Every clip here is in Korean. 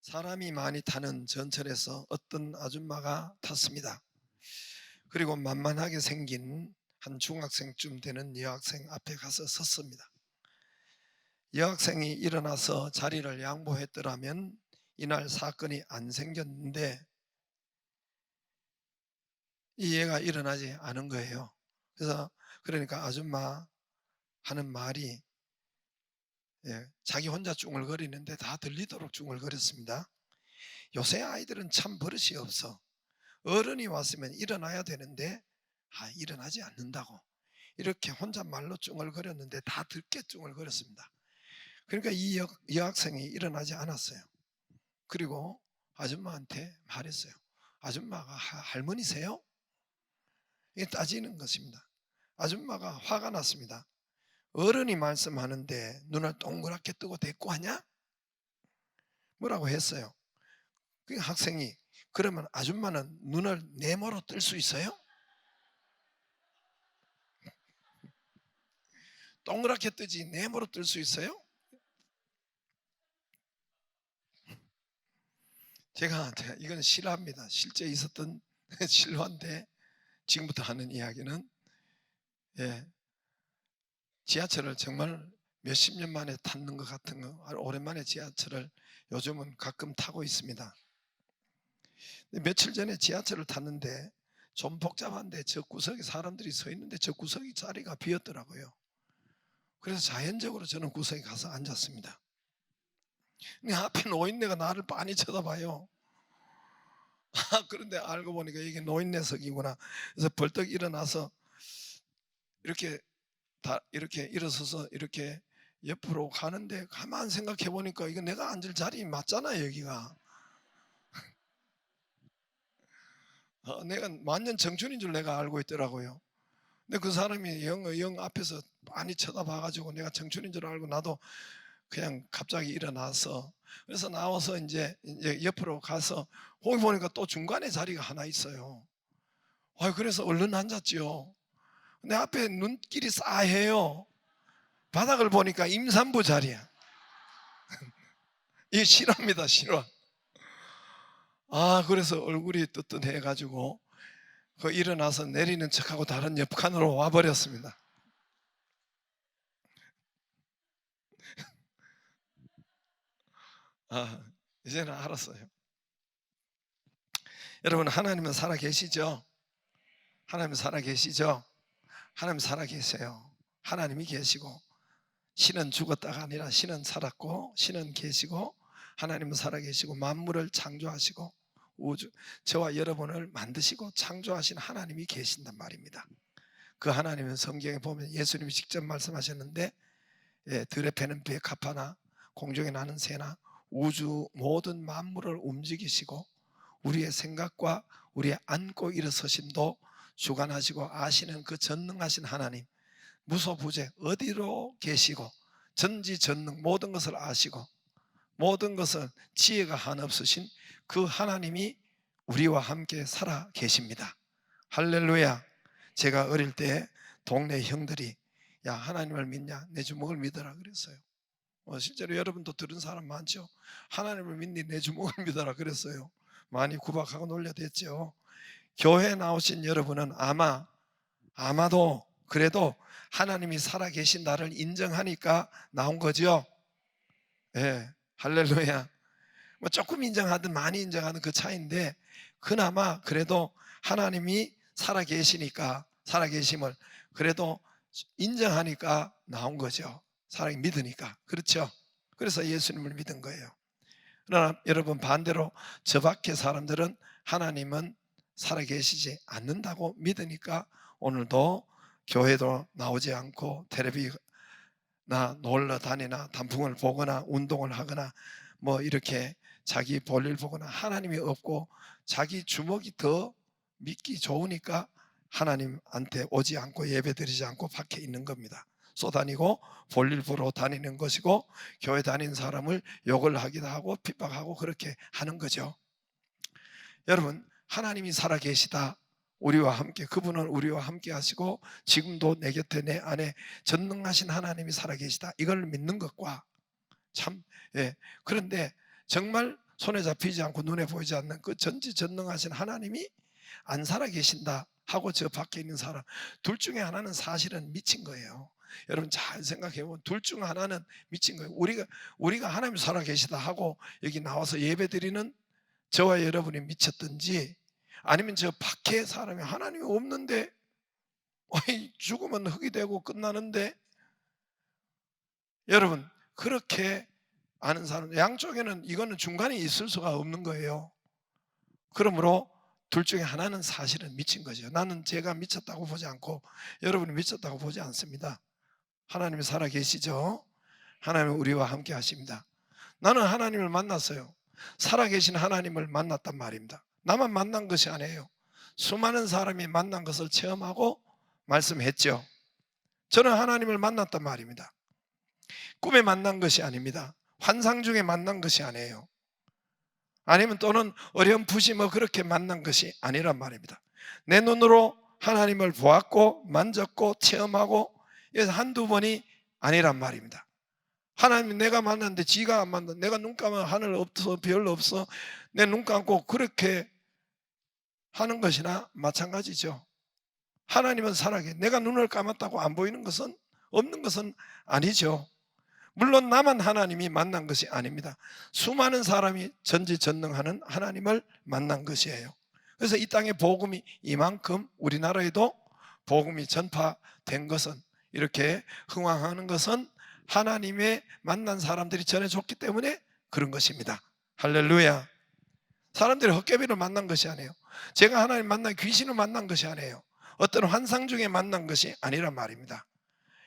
사람이 많이 타는 전철에서 어떤 아줌마가 탔습니다. 그리고 만만하게 생긴 한 중학생쯤 되는 여학생 앞에 가서 섰습니다. 여학생이 일어나서 자리를 양보했더라면 이날 사건이 안 생겼는데 이해가 일어나지 않은 거예요. 그러니까 아줌마 하는 말이 자기 혼자 쭝얼거리는데 다 들리도록 쭝얼거렸습니다. 요새 아이들은 참 버릇이 없어. 어른이 왔으면 일어나야 되는데 일어나지 않는다고 이렇게 혼잣말로 쭝얼거렸는데 다 듣게 쭝얼거렸습니다. 그러니까 이 여학생이 일어나지 않았어요. 그리고 아줌마한테 말했어요. 아줌마가 할머니세요? 이게 따지는 것입니다. 아줌마가 화가 났습니다. 어른이 말씀하는데 눈을 동그랗게 뜨고 대꾸하냐? 뭐라고 했어요. 그 학생이 그러면 아줌마는 눈을 네모로 뜰 수 있어요? 동그랗게 뜨지 네모로 뜰 수 있어요? 제가 이건 실화입니다. 실제 있었던 실화인데 지금부터 하는 이야기는 지하철을 정말 몇십 년 만에 탔는 것 같은 거 오랜만에 지하철을 요즘은 가끔 타고 있습니다. 며칠 전에 지하철을 탔는데 좀 복잡한데 저 구석에 사람들이 서 있는데 저 구석이 자리가 비었더라고요. 그래서 자연적으로 저는 구석에 가서 앉았습니다. 근데 앞에 노인네가 나를 빤히 쳐다봐요. 그런데 알고 보니까 이게 노인네석이구나. 그래서 벌떡 일어나서 이렇게 일어서서 이렇게 옆으로 가는데 가만 생각해 보니까 이거 내가 앉을 자리 맞잖아요, 여기가. 내가 완전 청춘인 줄 내가 알고 있더라고요. 근데 그 사람이 영 앞에서 많이 쳐다봐가지고 내가 청춘인 줄 알고 나도 그냥 갑자기 일어나서 그래서 나와서 이제 옆으로 가서 거기 보니까 또 중간에 자리가 하나 있어요. 그래서 얼른 앉았죠. 근데 앞에 눈길이 싸해요. 바닥을 보니까 임산부 자리야. 이게 실화입니다, 실화. 그래서 얼굴이 뜨뜻해가지고 일어나서 내리는 척하고 다른 옆 칸으로 와버렸습니다. 이제는 알았어요. 여러분, 하나님은 살아 계시죠? 하나님 살아 계시죠? 하나님 살아 계세요. 하나님이 계시고 신은 죽었다가 아니라 신은 살았고 신은 계시고 하나님은 살아 계시고 만물을 창조하시고 저와 여러분을 만드시고 창조하신 하나님이 계신단 말입니다. 그 하나님은 성경에 보면 예수님이 직접 말씀하셨는데 들에 패는 배 가파나 공중에 나는 새나 우주 모든 만물을 움직이시고 우리의 생각과 우리의 안고 일어서심도 주관하시고 아시는 그 전능하신 하나님, 무소부재 어디로 계시고 전지전능 모든 것을 아시고 모든 것은 지혜가 한없으신 그 하나님이 우리와 함께 살아 계십니다. 할렐루야. 제가 어릴 때 동네 형들이 야, 하나님을 믿냐? 내 주먹을 믿어라 그랬어요. 실제로 여러분도 들은 사람 많죠? 하나님을 믿니 내 주먹을 믿어라 그랬어요. 많이 구박하고 놀려댔죠. 교회에 나오신 여러분은 아마도 그래도 하나님이 살아계신 나를 인정하니까 나온 거죠. 할렐루야. 조금 인정하든 많이 인정하든 그 차이인데 그나마 그래도 하나님이 살아계심을 그래도 인정하니까 나온 거죠. 사랑이 믿으니까. 그렇죠? 그래서 예수님을 믿은 거예요. 그러나 여러분 반대로 저 밖의 사람들은 하나님은 살아계시지 않는다고 믿으니까 오늘도 교회도 나오지 않고 텔레비나 놀러 다니나 단풍을 보거나 운동을 하거나 이렇게 자기 볼일 보거나 하나님이 없고 자기 주먹이 더 믿기 좋으니까 하나님한테 오지 않고 예배드리지 않고 밖에 있는 겁니다. 쏘다니고 볼일 보러 다니는 것이고 교회 다니는 사람을 욕을 하기도 하고 핍박하고 그렇게 하는 거죠. 여러분, 하나님이 살아계시다. 우리와 함께, 그분은 우리와 함께 하시고 지금도 내 곁에 내 안에 전능하신 하나님이 살아계시다. 이걸 믿는 것과 그런데 정말 손에 잡히지 않고 눈에 보이지 않는 그 전지전능하신 하나님이 안 살아 계신다 하고 저 밖에 있는 사람, 둘 중에 하나는 사실은 미친 거예요. 여러분 잘 생각해 보면 둘 중 하나는 미친 거예요. 우리가 하나님 살아 계시다 하고 여기 나와서 예배 드리는 저와 여러분이 미쳤든지, 아니면 저 밖에 사람이 하나님이 없는데 죽으면 흙이 되고 끝나는데, 여러분 그렇게 아는 사람, 양쪽에는 이거는 중간에 있을 수가 없는 거예요. 그러므로 둘 중에 하나는 사실은 미친 거죠. 나는 제가 미쳤다고 보지 않고 여러분이 미쳤다고 보지 않습니다. 하나님이 살아 계시죠. 하나님은 우리와 함께 하십니다. 나는 하나님을 만났어요. 살아 계신 하나님을 만났단 말입니다. 나만 만난 것이 아니에요. 수많은 사람이 만난 것을 체험하고 말씀했죠. 저는 하나님을 만났단 말입니다. 꿈에 만난 것이 아닙니다. 환상 중에 만난 것이 아니에요. 아니면 또는 어렴풋이 그렇게 만난 것이 아니란 말입니다. 내 눈으로 하나님을 보았고 만졌고 체험하고, 그래서 한두 번이 아니란 말입니다. 하나님이 내가 만났는데 지가 안 만나. 내가 눈 감으면 하늘 없어, 별 없어, 내 눈 감고 그렇게 하는 것이나 마찬가지죠. 하나님은 살아계, 내가 눈을 감았다고 안 보이는 것은, 없는 것은 아니죠. 물론 나만 하나님이 만난 것이 아닙니다. 수많은 사람이 전지전능하는 하나님을 만난 것이에요. 그래서 이 땅에 복음이 이만큼, 우리나라에도 복음이 전파된 것은, 이렇게 흥왕하는 것은 하나님의 만난 사람들이 전해줬기 때문에 그런 것입니다. 할렐루야. 사람들이 헛개비를 만난 것이 아니에요. 제가 하나님 만난, 귀신을 만난 것이 아니에요. 어떤 환상 중에 만난 것이 아니란 말입니다.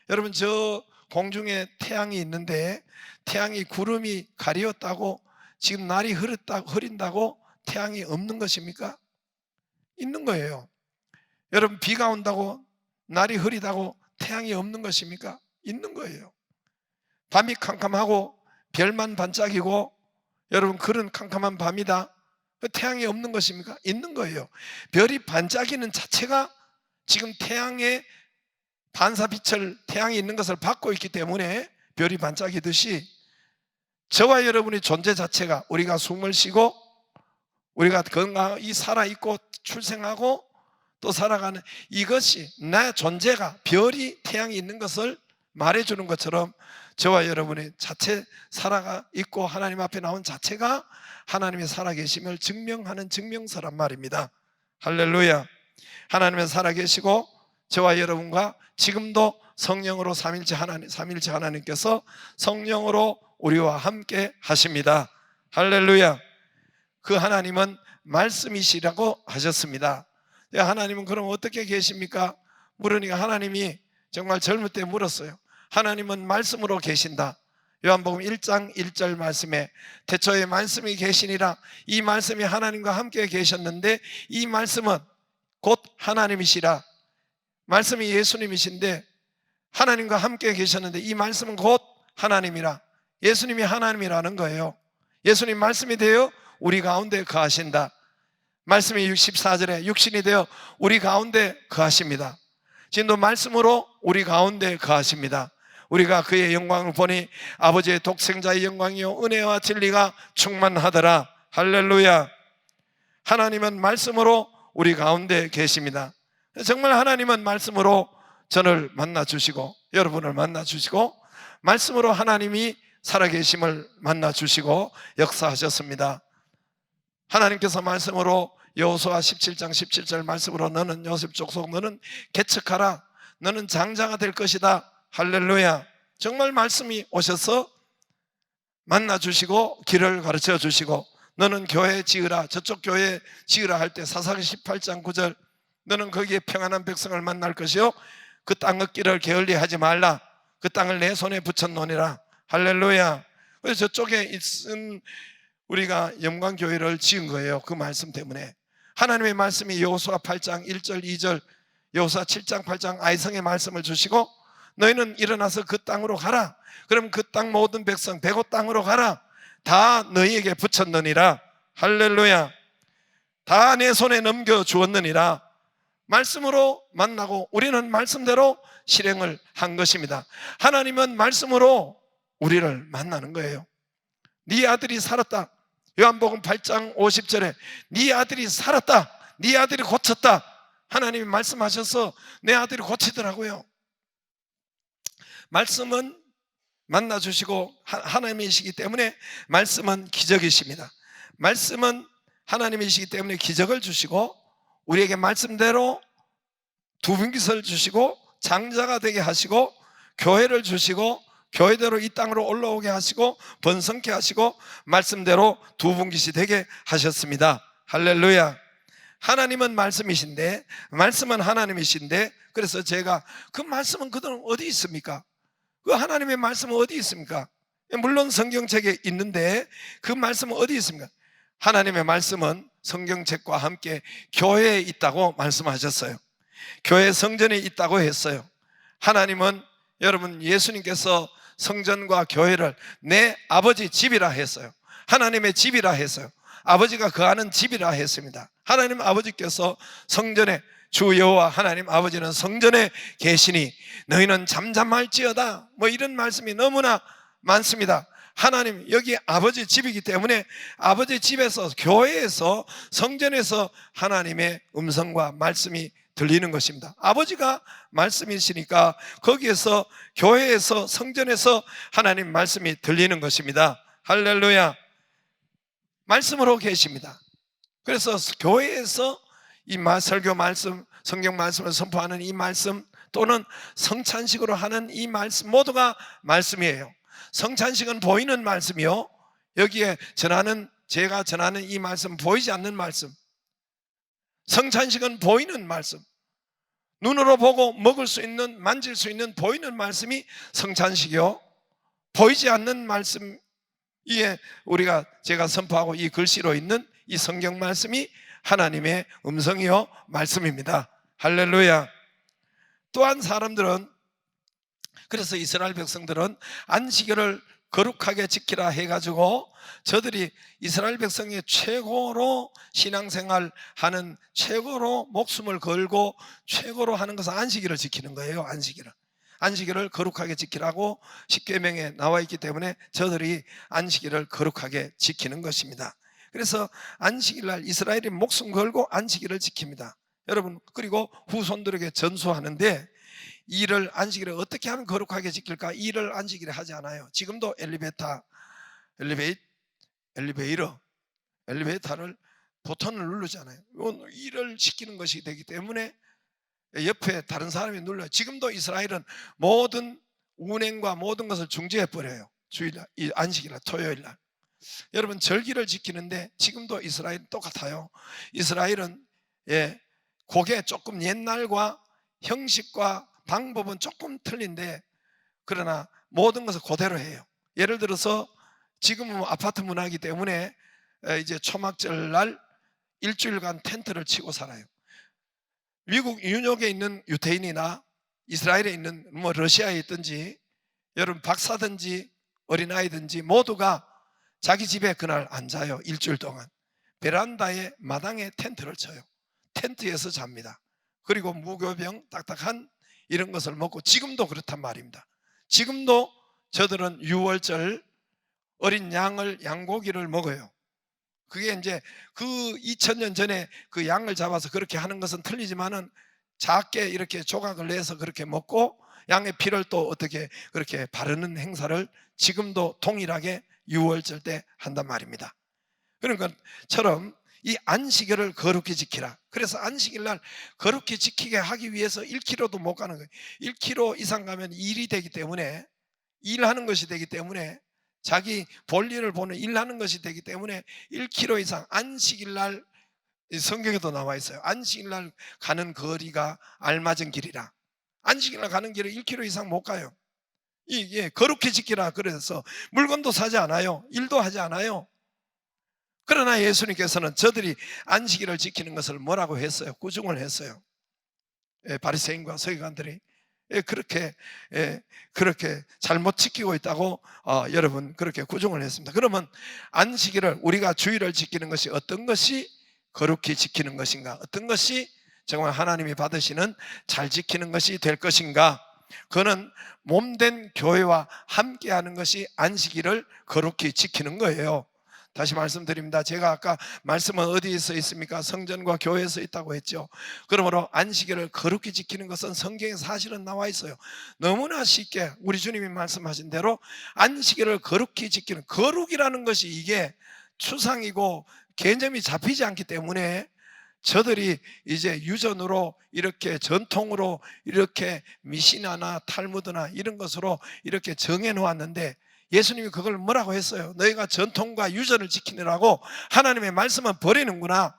여러분, 저 공중에 태양이 있는데 태양이 구름이 가리웠다고 지금 날이 흐린다고 태양이 없는 것입니까? 있는 거예요. 여러분, 비가 온다고 날이 흐리다고 태양이 없는 것입니까? 있는 거예요. 밤이 캄캄하고 별만 반짝이고, 여러분 그런 캄캄한 밤이다, 태양이 없는 것입니까? 있는 거예요. 별이 반짝이는 자체가 지금 태양의 반사빛을, 태양이 있는 것을 받고 있기 때문에 별이 반짝이듯이 저와 여러분의 존재 자체가, 우리가 숨을 쉬고 우리가 건강히 살아있고 출생하고 또 살아가는 이것이, 내 존재가 별이 태양이 있는 것을 말해주는 것처럼 저와 여러분의 자체, 살아가 있고 하나님 앞에 나온 자체가 하나님의 살아계심을 증명하는 증명서란 말입니다. 할렐루야. 하나님은 살아계시고 저와 여러분과 지금도 성령으로 삼일체 하나님께서 성령으로 우리와 함께 하십니다. 할렐루야. 그 하나님은 말씀이시라고 하셨습니다. 하나님은 그럼 어떻게 계십니까? 물으니까 하나님이 정말 젊을 때 물었어요. 하나님은 말씀으로 계신다. 요한복음 1장 1절 말씀에 태초에 말씀이 계시니라. 이 말씀이 하나님과 함께 계셨는데 이 말씀은 곧 하나님이시라. 말씀이 예수님이신데 하나님과 함께 계셨는데 이 말씀은 곧 하나님이라. 예수님이 하나님이라는 거예요. 예수님 말씀이 되어 우리 가운데 거하신다. 말씀이 64절에 육신이 되어 우리 가운데 거하십니다. 지금도 말씀으로 우리 가운데 거하십니다. 우리가 그의 영광을 보니 아버지의 독생자의 영광이요 은혜와 진리가 충만하더라. 할렐루야. 하나님은 말씀으로 우리 가운데 계십니다. 정말 하나님은 말씀으로 저를 만나주시고 여러분을 만나주시고 말씀으로 하나님이 살아계심을 만나주시고 역사하셨습니다. 하나님께서 말씀으로 여호수아 17장 17절 말씀으로 너는 요셉 족속, 너는 개척하라, 너는 장자가 될 것이다. 할렐루야. 정말 말씀이 오셔서 만나주시고 길을 가르쳐 주시고 너는 교회 지으라, 저쪽 교회 지으라 할 때 사사기 18장 9절 너는 거기에 평안한 백성을 만날 것이요 그 땅의 길을 게을리하지 말라, 그 땅을 내 손에 붙였노니라. 할렐루야. 그래서 저쪽에 있은 우리가 영광교회를 지은 거예요. 그 말씀 때문에. 하나님의 말씀이 여호수아 8장 1절 2절, 여호수아 7장 8장 아이성의 말씀을 주시고 너희는 일어나서 그 땅으로 가라. 그럼 그 땅 모든 백성 백옷 땅으로 가라. 다 너희에게 붙였느니라. 할렐루야. 다 내 손에 넘겨주었느니라. 말씀으로 만나고 우리는 말씀대로 실행을 한 것입니다. 하나님은 말씀으로 우리를 만나는 거예요. 네 아들이 살았다. 요한복음 8장 50절에 네 아들이 살았다, 네 아들이 고쳤다, 하나님이 말씀하셔서 내 아들이 고치더라고요. 말씀은 만나주시고 하나님이시기 때문에 말씀은 기적이십니다. 말씀은 하나님이시기 때문에 기적을 주시고 우리에게 말씀대로 두분기설 주시고 장자가 되게 하시고 교회를 주시고 교회대로 이 땅으로 올라오게 하시고 번성케 하시고 말씀대로 두분기시 되게 하셨습니다. 할렐루야. 하나님은 말씀이신데, 말씀은 하나님이신데, 그래서 제가 그 말씀은 그들은 어디 있습니까? 그 하나님의 말씀은 어디 있습니까? 물론 성경책에 있는데 그 말씀은 어디 있습니까? 하나님의 말씀은 성경책과 함께 교회에 있다고 말씀하셨어요. 교회 성전에 있다고 했어요. 하나님은, 여러분, 예수님께서 성전과 교회를 내 아버지 집이라 했어요. 하나님의 집이라 했어요. 아버지가 거하는 집이라 했습니다. 하나님 아버지께서 성전에, 주 여호와 하나님 아버지는 성전에 계시니 너희는 잠잠할지어다, 뭐 이런 말씀이 너무나 많습니다. 하나님, 여기 아버지 집이기 때문에 아버지 집에서, 교회에서, 성전에서 하나님의 음성과 말씀이 들리는 것입니다. 아버지가 말씀이시니까 거기에서, 교회에서, 성전에서 하나님 말씀이 들리는 것입니다. 할렐루야. 말씀으로 계십니다. 그래서 교회에서 이 설교 말씀, 성경 말씀을 선포하는 이 말씀, 또는 성찬식으로 하는 이 말씀, 모두가 말씀이에요. 성찬식은 보이는 말씀이요, 여기에 전하는, 제가 전하는 이 말씀 보이지 않는 말씀. 성찬식은 보이는 말씀, 눈으로 보고 먹을 수 있는, 만질 수 있는 보이는 말씀이 성찬식이요, 보이지 않는 말씀, 이에 우리가, 제가 선포하고 이 글씨로 있는 이 성경 말씀이 하나님의 음성이요 말씀입니다. 할렐루야. 또한 사람들은, 그래서 이스라엘 백성들은 안식일을 거룩하게 지키라 해가지고 저들이 이스라엘 백성이 최고로 신앙생활 하는, 최고로 목숨을 걸고 최고로 하는 것은 안식일을 지키는 거예요. 안식일을 거룩하게 지키라고 십계명에 나와 있기 때문에 저들이 안식일을 거룩하게 지키는 것입니다. 그래서 안식일날 이스라엘이 목숨 걸고 안식일을 지킵니다. 여러분, 그리고 후손들에게 전수하는데, 일을, 안식일을 어떻게 하면 거룩하게 지킬까? 일을 안식일에 하지 않아요. 지금도 엘리베이터를 버튼을 누르잖아요. 일을 시키는 것이 되기 때문에 옆에 다른 사람이 눌러요. 지금도 이스라엘은 모든 운행과 모든 것을 중지해버려요. 주일날, 이 안식일날, 토요일날. 여러분, 절기를 지키는데 지금도 이스라엘은 똑같아요. 이스라엘은, 그게 조금 옛날과 형식과 방법은 조금 틀린데, 그러나 모든 것을 그대로 해요. 예를 들어서 지금은 아파트 문화이기 때문에 이제 초막절 날 일주일간 텐트를 치고 살아요. 미국 뉴욕에 있는 유대인이나 이스라엘에 있는, 뭐 러시아에 있든지, 여러분 박사든지 어린아이든지 모두가 자기 집에 그날 앉아요. 일주일 동안 베란다에, 마당에 텐트를 쳐요. 텐트에서 잡니다. 그리고 무교병 딱딱한 이런 것을 먹고, 지금도 그렇단 말입니다. 지금도 저들은 유월절 어린 양을, 양고기를 먹어요. 그게 이제 그 2000년 전에 그 양을 잡아서 그렇게 하는 것은 틀리지만은 작게 이렇게 조각을 내서 그렇게 먹고 양의 피를 또 어떻게 그렇게 바르는 행사를 지금도 동일하게 유월절 때 한단 말입니다. 그런 것처럼 이 안식일을 거룩히 지키라. 그래서 안식일 날 거룩히 지키게 하기 위해서 1km도 못 가는 거예요. 1km 이상 가면 일이 되기 때문에, 일하는 것이 되기 때문에, 자기 볼일을 보는, 일하는 것이 되기 때문에 1km 이상, 안식일 날, 성경에도 나와 있어요. 안식일 날 가는 거리가 알맞은 길이라. 안식일 날 가는 길을 1km 이상 못 가요. 이게 거룩히 지키라. 그래서 물건도 사지 않아요. 일도 하지 않아요. 그러나 예수님께서는 저들이 안식일을 지키는 것을 뭐라고 했어요? 꾸중을 했어요. 바리새인과 서기관들이 그렇게 잘못 지키고 있다고 여러분 그렇게 꾸중을 했습니다. 그러면 안식일을, 우리가 주일을 지키는 것이 어떤 것이 거룩히 지키는 것인가? 어떤 것이 정말 하나님이 받으시는 잘 지키는 것이 될 것인가? 그거는 몸된 교회와 함께하는 것이 안식일을 거룩히 지키는 거예요. 다시 말씀드립니다. 제가 아까 말씀은 어디에 있습니까? 성전과 교회에 있다고 했죠. 그러므로 안식일을 거룩히 지키는 것은 성경에 사실은 나와 있어요. 너무나 쉽게 우리 주님이 말씀하신 대로 안식일을 거룩히 지키는, 거룩이라는 것이 이게 추상이고 개념이 잡히지 않기 때문에 저들이 이제 유전으로 이렇게 전통으로 이렇게 미시나나 탈무드나 이런 것으로 이렇게 정해 놓았는데, 예수님이 그걸 뭐라고 했어요? 너희가 전통과 유전을 지키느라고 하나님의 말씀은 버리는구나.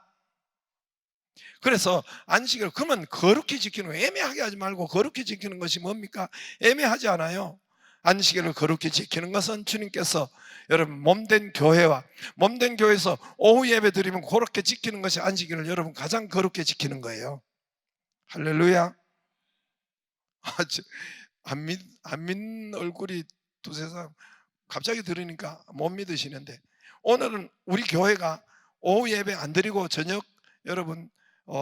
그래서 안식을 그러면 거룩히 지키는 거, 애매하게 하지 말고 거룩히 지키는 것이 뭡니까? 애매하지 않아요. 안식일을 거룩히 지키는 것은 주님께서 여러분 몸된 교회와 몸된 교회에서 오후 예배 드리면 그렇게 지키는 것이 안식일을 여러분 가장 거룩히 지키는 거예요. 할렐루야. 안 믿는 얼굴이 두세 사람 갑자기 들으니까 못 믿으시는데, 오늘은 우리 교회가 오후 예배 안 드리고 저녁 여러분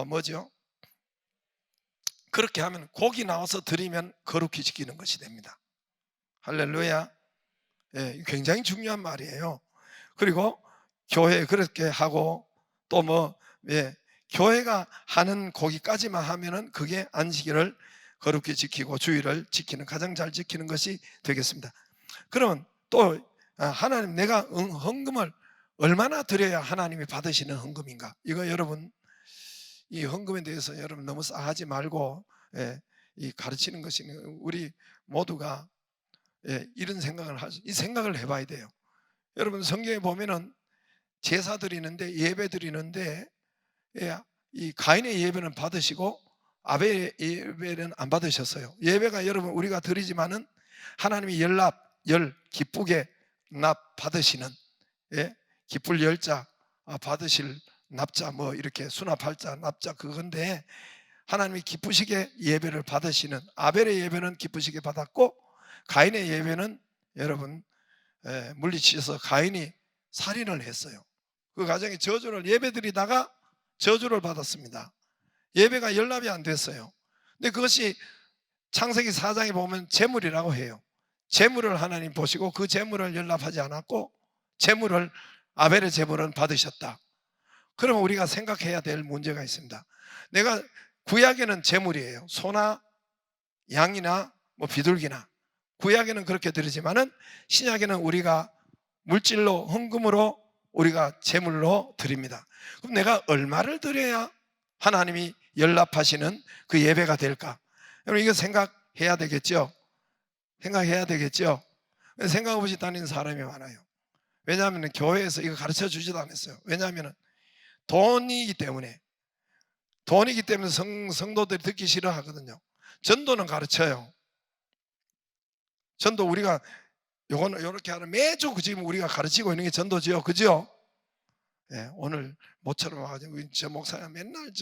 뭐죠? 그렇게 하면 고기 나와서 드리면 거룩히 지키는 것이 됩니다. 할렐루야. 예, 굉장히 중요한 말이에요. 그리고 교회 그렇게 하고 또 교회가 하는 고기까지만 하면은 그게 안식일을 거룩히 지키고 주일을 지키는, 가장 잘 지키는 것이 되겠습니다. 그러면 또 하나님, 내가 헌금을 얼마나 드려야 하나님이 받으시는 헌금인가? 이거 여러분, 이 헌금에 대해서 여러분 너무 싸하지 말고 이 가르치는 것이, 우리 모두가 이런 생각을 이 생각을 해봐야 돼요. 여러분 성경에 보면은 제사 드리는데, 예배 드리는데 이 가인의 예배는 받으시고 아벨의 예배는 안 받으셨어요. 예배가 여러분 우리가 드리지만은 하나님이 기쁘게 납 받으시는, 기쁠 열자 받으실 납자, 이렇게 수납할 자 납자, 그건데 하나님이 기쁘시게 예배를 받으시는, 아벨의 예배는 기쁘시게 받았고 가인의 예배는 여러분 물리치셔서 가인이 살인을 했어요. 그 가정에 저주를, 예배드리다가 저주를 받았습니다. 예배가 연납이 안 됐어요. 근데 그것이 창세기 4장에 보면 제물이라고 해요. 제물을 하나님 보시고 그 제물을 연납하지 않았고 아벨의 제물은 받으셨다. 그러면 우리가 생각해야 될 문제가 있습니다. 내가 구약에는 제물이에요. 소나 양이나 비둘기나, 구약에는 그렇게 드리지만은 신약에는 우리가 물질로, 헌금으로 우리가 제물로 드립니다. 그럼 내가 얼마를 드려야 하나님이 연락하시는 그 예배가 될까? 여러분 이거 생각해야 되겠죠? 생각해야 되겠죠? 생각없이 다니는 사람이 많아요. 왜냐하면 교회에서 이거 가르쳐 주지도 않았어요. 왜냐하면 돈이기 때문에 성도들이 듣기 싫어하거든요. 전도는 가르쳐요. 전도 우리가 요거는 요렇게 하는, 매주 지금 우리가 가르치고 있는 게 전도지요. 그죠? 오늘 모처럼 와가지고 저 목사님 맨날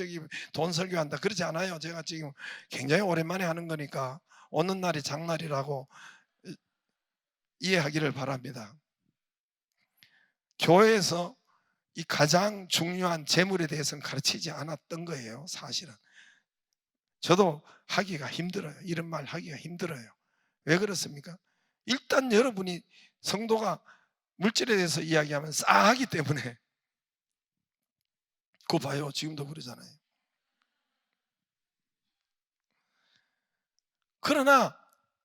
돈 설교한다 그러지 않아요. 제가 지금 굉장히 오랜만에 하는 거니까 오는 날이 장날이라고 이해하기를 바랍니다. 교회에서 이 가장 중요한 재물에 대해서는 가르치지 않았던 거예요. 사실은 저도 하기가 힘들어요. 이런 말 하기가 힘들어요. 왜 그렇습니까? 일단 여러분이 성도가 물질에 대해서 이야기하면 싸하기 때문에. 그거 봐요. 지금도 그러잖아요. 그러나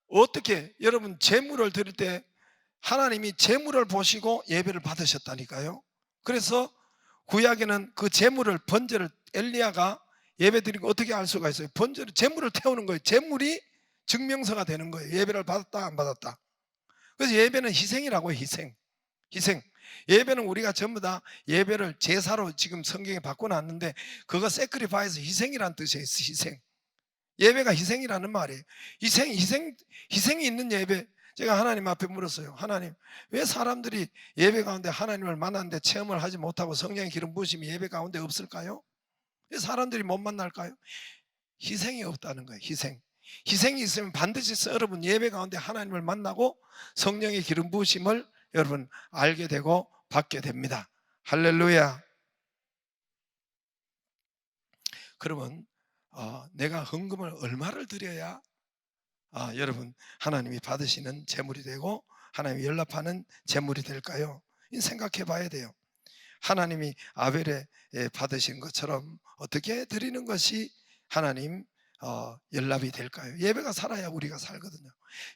어떻게 여러분 재물을 드릴 때 하나님이 재물을 보시고 예배를 받으셨다니까요. 그래서 구약에는 그 재물을, 번제를 엘리야가 예배 드리고 어떻게 알 수가 있어요? 재물을 태우는 거예요. 재물이 증명서가 되는 거예요. 예배를 받았다 안 받았다. 그래서 예배는 희생이라고 해요. 희생. 예배는 우리가 전부 다 예배를 제사로 지금 성경에 바꿔놨는데, 그거 세크리파이스, 희생이라는 뜻이에요. 희생. 예배가 희생이라는 말이에요. 희생이 있는 예배. 제가 하나님 앞에 물었어요. 하나님, 왜 사람들이 예배 가운데 하나님을 만났는데 체험을 하지 못하고 성령의 기름 부으심이 예배 가운데 없을까요? 왜 사람들이 못 만날까요? 희생이 없다는 거예요. 희생이 있으면 반드시 여러분 예배 가운데 하나님을 만나고 성령의 기름 부으심을 여러분 알게 되고 받게 됩니다. 할렐루야. 그러면 내가 헌금을 얼마를 드려야 여러분 하나님이 받으시는 재물이 되고 하나님이 연락하는 재물이 될까요? 생각해 봐야 돼요. 하나님이 아벨에 받으신 것처럼 어떻게 드리는 것이 하나님 연락이 될까요? 예배가 살아야 우리가 살거든요.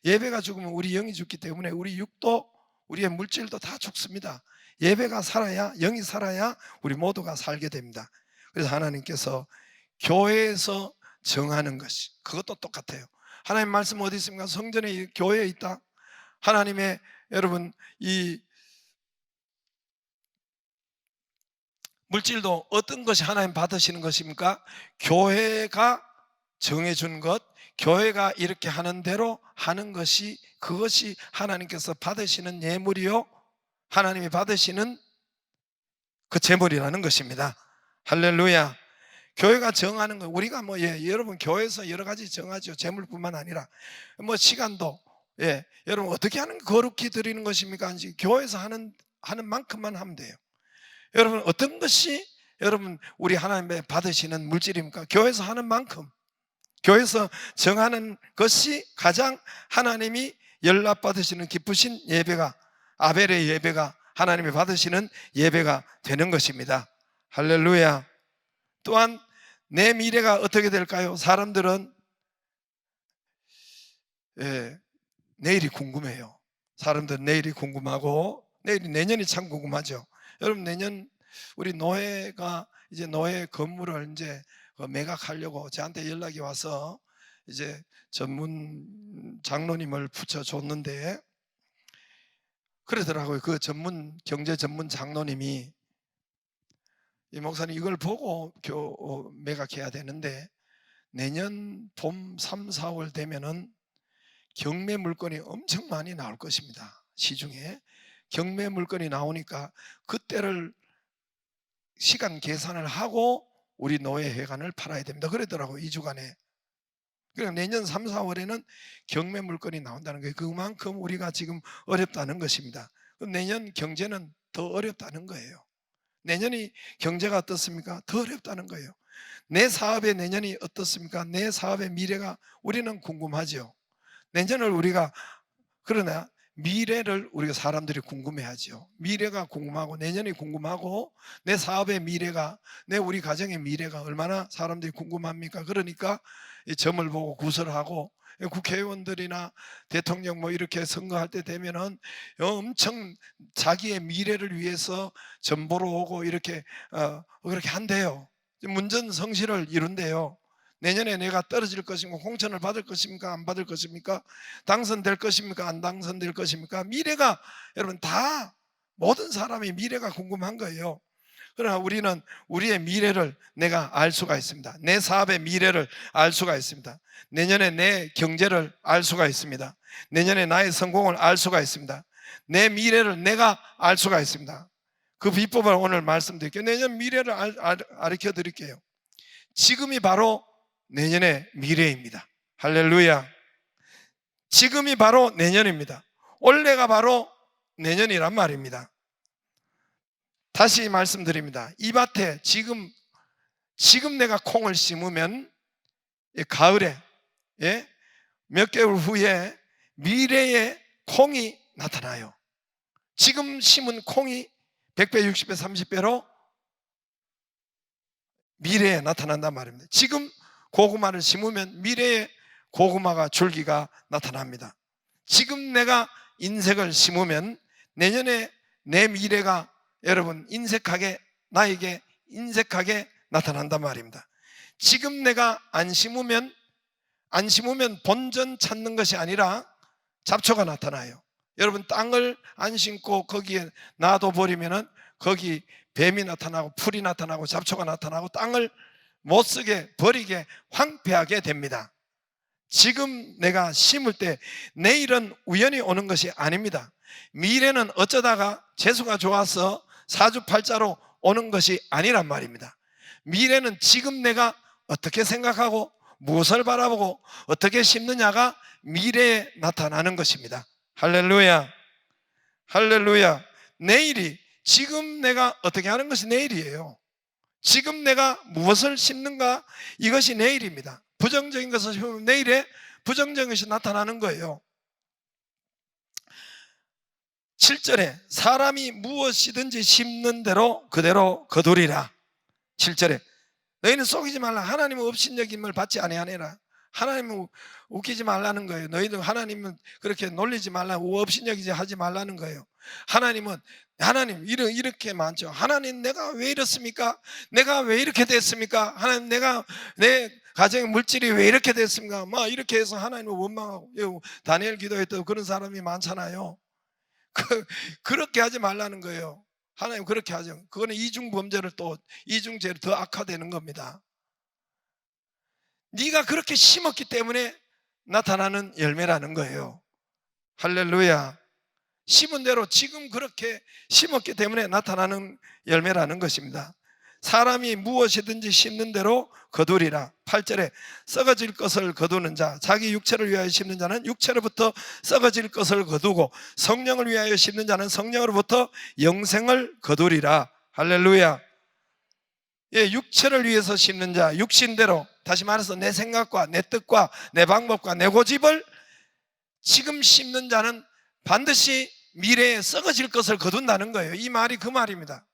예배가 죽으면 우리 영이 죽기 때문에 우리 육도 우리의 물질도 다 죽습니다. 예배가 살아야, 영이 살아야 우리 모두가 살게 됩니다. 그래서 하나님께서 교회에서 정하는 것이, 그것도 똑같아요. 하나님 말씀 어디 있습니까? 성전에, 교회에 있다. 하나님의, 여러분, 이 물질도 어떤 것이 하나님 받으시는 것입니까? 교회가 정해준 것, 교회가 이렇게 하는 대로 하는 것이, 그것이 하나님께서 받으시는 예물이요, 하나님이 받으시는 그 제물이라는 것입니다. 할렐루야. 교회가 정하는 거, 우리가 여러분 교회에서 여러 가지 정하죠. 제물뿐만 아니라 시간도, 여러분 어떻게 하는, 거룩히 드리는 것입니까? 교회에서 하는 만큼만 하면 돼요. 여러분 어떤 것이 여러분 우리 하나님의 받으시는 물질입니까? 교회에서 하는 만큼, 교회에서 정하는 것이 가장 하나님이 연락받으시는 기쁘신 예배가, 아벨의 예배가 하나님이 받으시는 예배가 되는 것입니다. 할렐루야. 또한 내 미래가 어떻게 될까요? 사람들은 내일이 궁금해요. 사람들은 내일이 궁금하고, 내년이 참 궁금하죠. 여러분, 내년 우리 노회가 이제 노회 건물을 이제 매각하려고 저한테 연락이 와서 이제 전문 장로님을 붙여줬는데, 그러더라고요. 그 경제 전문 장로님이, 이 목사님 이걸 보고 매각해야 되는데 내년 봄 3, 4월 되면은 경매 물건이 엄청 많이 나올 것입니다. 시중에 경매 물건이 나오니까 그때를 시간 계산을 하고 우리 노예회관을 팔아야 됩니다. 그러더라고요. 2주간에. 그러니까 내년 3, 4월에는 경매 물건이 나온다는 거예요. 그만큼 우리가 지금 어렵다는 것입니다. 내년 경제는 더 어렵다는 거예요. 내년이 경제가 어떻습니까? 더 어렵다는 거예요. 내 사업의 내년이 어떻습니까? 내 사업의 미래가 우리는 궁금하죠. 내년을 우리가, 그러나 미래를 우리가 사람들이 궁금해하죠. 미래가 궁금하고 내년이 궁금하고 내 사업의 미래가, 우리 가정의 미래가 얼마나 사람들이 궁금합니까? 그러니까 이 점을 보고 구설하고, 국회의원들이나 대통령 이렇게 선거할 때 되면은 엄청 자기의 미래를 위해서 점 보러 오고 이렇게 그렇게 한대요. 문전성시를 이룬대요. 내년에 내가 떨어질 것입니까? 공천을 받을 것입니까? 안 받을 것입니까? 당선될 것입니까? 안 당선될 것입니까? 미래가, 여러분, 다 모든 사람이 미래가 궁금한 거예요. 그러나 우리는 우리의 미래를 내가 알 수가 있습니다. 내 사업의 미래를 알 수가 있습니다. 내년에 내 경제를 알 수가 있습니다. 내년에 나의 성공을 알 수가 있습니다. 내 미래를 내가 알 수가 있습니다. 그 비법을 오늘 말씀드릴게요. 내년 미래를 가르쳐 드릴게요. 지금이 바로 내년의 미래입니다. 할렐루야. 지금이 바로 내년입니다. 올해가 바로 내년이란 말입니다. 다시 말씀드립니다. 이 밭에 지금 내가 콩을 심으면 가을에, 몇 개월 후에 미래의 콩이 나타나요. 지금 심은 콩이 100배, 60배, 30배로 미래에 나타난단 말입니다. 지금 고구마를 심으면 미래에 고구마가 줄기가 나타납니다. 지금 내가 인색을 심으면 내년에 내 미래가, 여러분, 나에게 인색하게 나타난단 말입니다. 지금 내가 안 심으면 본전 찾는 것이 아니라 잡초가 나타나요. 여러분, 땅을 안 심고 거기에 놔둬버리면은 거기 뱀이 나타나고 풀이 나타나고 잡초가 나타나고 땅을 못쓰게, 버리게, 황폐하게 됩니다. 지금 내가 심을 때 내일은 우연히 오는 것이 아닙니다. 미래는 어쩌다가 재수가 좋아서 사주팔자로 오는 것이 아니란 말입니다. 미래는 지금 내가 어떻게 생각하고 무엇을 바라보고 어떻게 심느냐가 미래에 나타나는 것입니다. 할렐루야. 할렐루야. 내일이, 지금 내가 어떻게 하는 것이 내일이에요. 지금 내가 무엇을 심는가, 이것이 내일입니다. 부정적인 것을 심으면 내일에 부정적인 것이 나타나는 거예요. 7절에 사람이 무엇이든지 심는 대로 그대로 거두리라. 7절에 너희는 속이지 말라. 하나님은 업신여김을 받지 아니하니라. 하나님은 웃기지 말라는 거예요. 너희들 하나님은 그렇게 놀리지 말라고, 업신여기지 하지 말라는 거예요. 하나님 이렇게 많죠. 하나님 내가 왜 이렇습니까? 내가 왜 이렇게 됐습니까? 하나님 내가 내 가정의 물질이 왜 이렇게 됐습니까? 막 이렇게 해서 하나님을 원망하고, 다니엘 기도했던 그런 사람이 많잖아요. 그렇게 하지 말라는 거예요. 하나님 그렇게 하죠. 그거는 이중범죄를 또 이중죄를 더 악화되는 겁니다. 네가 그렇게 심었기 때문에 나타나는 열매라는 거예요. 할렐루야. 심은 대로 지금 그렇게 심었기 때문에 나타나는 열매라는 것입니다. 사람이 무엇이든지 심는 대로 거두리라. 8절에 썩어질 것을 거두는 자, 자기 육체를 위하여 심는 자는 육체로부터 썩어질 것을 거두고 성령을 위하여 심는 자는 성령으로부터 영생을 거두리라. 할렐루야. 예, 육체를 위해서 심는 자, 육신대로, 다시 말해서 내 생각과 내 뜻과 내 방법과 내 고집을 지금 심는 자는 반드시 미래에 썩어질 것을 거둔다는 거예요. 이 말이 그 말입니다.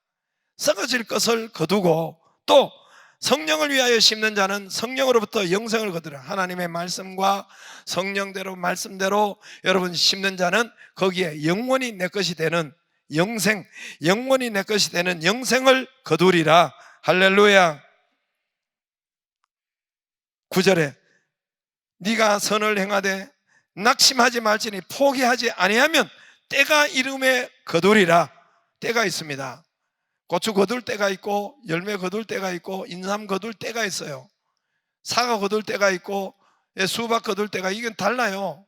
썩어질 것을 거두고 또 성령을 위하여 심는 자는 성령으로부터 영생을 거두라. 하나님의 말씀과 성령대로 말씀대로 여러분 심는 자는 거기에 영원히 내 것이 되는 영생, 영원히 내 것이 되는 영생을 거두리라. 할렐루야. 9절에 네가 선을 행하되 낙심하지 말지니 포기하지 아니하면 때가 이름에 거두리라. 때가 있습니다. 고추 거둘 때가 있고 열매 거둘 때가 있고 인삼 거둘 때가 있어요. 사과 거둘 때가 있고 수박 거둘 때가, 이건 달라요.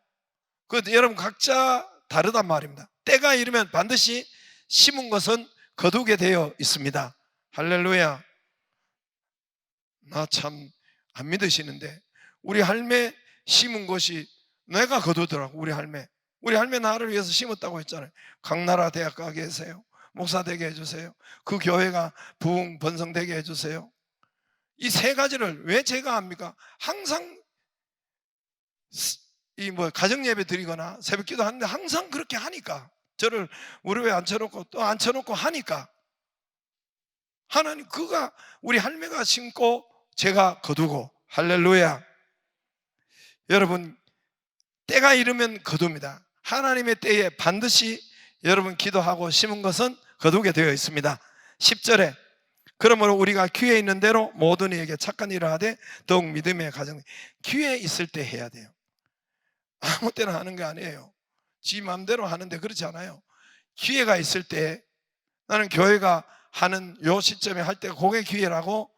여러분 각자 다르단 말입니다. 때가 이르면 반드시 심은 것은 거두게 되어 있습니다. 할렐루야. 나 참 안 믿으시는데 우리 할매 심은 것이 내가 거두더라고. 우리 할매 나를 위해서 심었다고 했잖아요. 강나라 대학 가게 해주세요. 목사 되게 해주세요. 그 교회가 부흥 번성되게 해주세요. 이 세 가지를 왜 제가 합니까? 항상 가정 예배 드리거나 새벽 기도 하는데 항상 그렇게 하니까, 저를 무릎에 앉혀놓고 또 앉혀놓고 하니까, 하나님 그가 우리 할매가 심고 제가 거두고. 할렐루야. 여러분 때가 이르면 거둡니다. 하나님의 때에 반드시 여러분 기도하고 심은 것은 거두게 되어 있습니다. 10절에 그러므로 우리가 기회 있는 대로 모든 이에게 착한 일을 하되 더욱 믿음의 가정, 기회 있을 때 해야 돼요. 아무 때나 하는 게 아니에요. 지 마음대로 하는데 그렇지 않아요. 기회가 있을 때, 나는 교회가 하는 요 시점에 할 때가 그게 기회라고.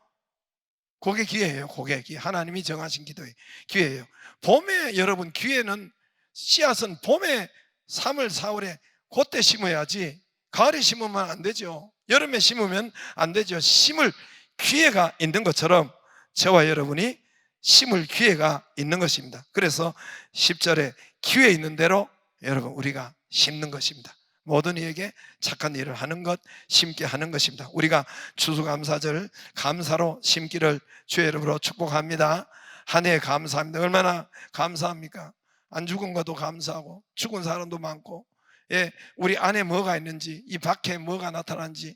그게 기회예요. 그게 기회. 하나님이 정하신 기도의 기회예요. 봄에 여러분 기회는, 씨앗은 봄에 3월 4월에 그때 심어야지 가을에 심으면 안 되죠. 여름에 심으면 안 되죠. 심을 기회가 있는 것처럼 저와 여러분이 심을 기회가 있는 것입니다. 그래서 10절에 기회 있는 대로 여러분 우리가 심는 것입니다. 모든 이에게 착한 일을 하는 것, 심게 하는 것입니다. 우리가 추수감사절 감사로 심기를 주의 이름으로 축복합니다. 한 해 감사합니다. 얼마나 감사합니까? 안 죽은 것도 감사하고 죽은 사람도 많고, 우리 안에 뭐가 있는지, 이 밖에 뭐가 나타난지,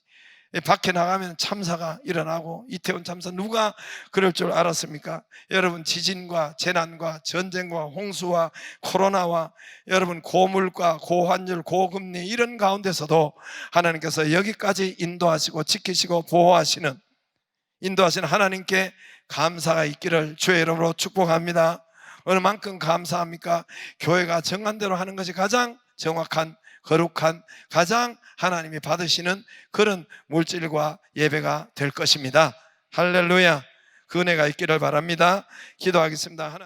밖에 나가면 참사가 일어나고, 이태원 참사 누가 그럴 줄 알았습니까? 여러분 지진과 재난과 전쟁과 홍수와 코로나와 여러분 고물가, 고환율, 고금리 이런 가운데서도 하나님께서 여기까지 인도하시고 지키시고 보호하시는, 인도하시는 하나님께 감사가 있기를 주의 이름으로 축복합니다. 어느 만큼 감사합니까? 교회가 정한 대로 하는 것이 가장 정확한, 거룩한, 가장 하나님이 받으시는 그런 물질과 예배가 될 것입니다. 할렐루야. 그 은혜가 있기를 바랍니다. 기도하겠습니다.